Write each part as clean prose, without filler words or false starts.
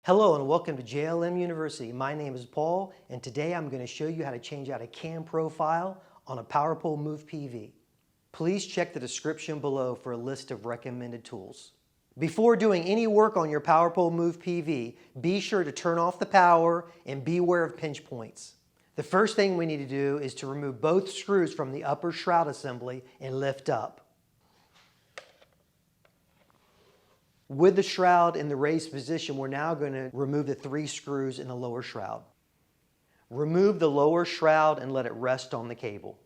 Hello and welcome to JLM University. My name is Paul and today I'm going to show you how to change out a cam profile on a power pole move PV. Please check the description below for a list of recommended tools. Before doing any work on your power pole move PV, be sure to turn off the power and beware of pinch points. The first thing we need to do is to remove both screws from the upper shroud assembly and lift up. With the shroud in the raised position, we're now going to remove the 3 screws in the lower shroud. Remove the lower shroud and let it rest on the cable.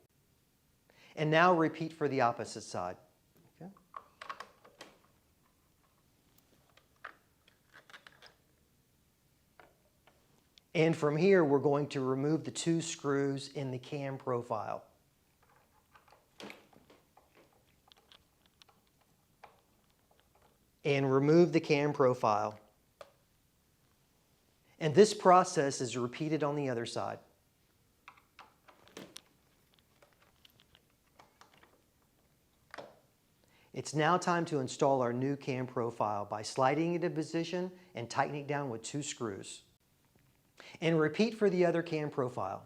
And now repeat for the opposite side. Okay. And from here, we're going to remove the 2 screws in the cam profile. And remove the cam profile. And this process is repeated on the other side. It's now time to install our new cam profile by sliding it into position and tightening it down with 2 screws. And repeat for the other cam profile.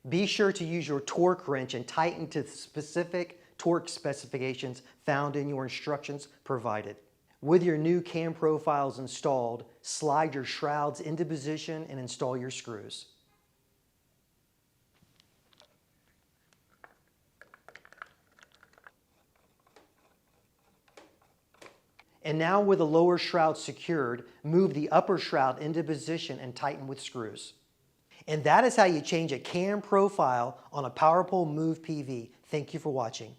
Be sure to use your torque wrench and tighten to the specific torque specifications found in your instructions provided. With your new cam profiles installed, slide your shrouds into position and install your screws. And now with the lower shroud secured, move the upper shroud into position and tighten with screws. And that is how you change a cam profile on a power pole move PV. Thank you for watching.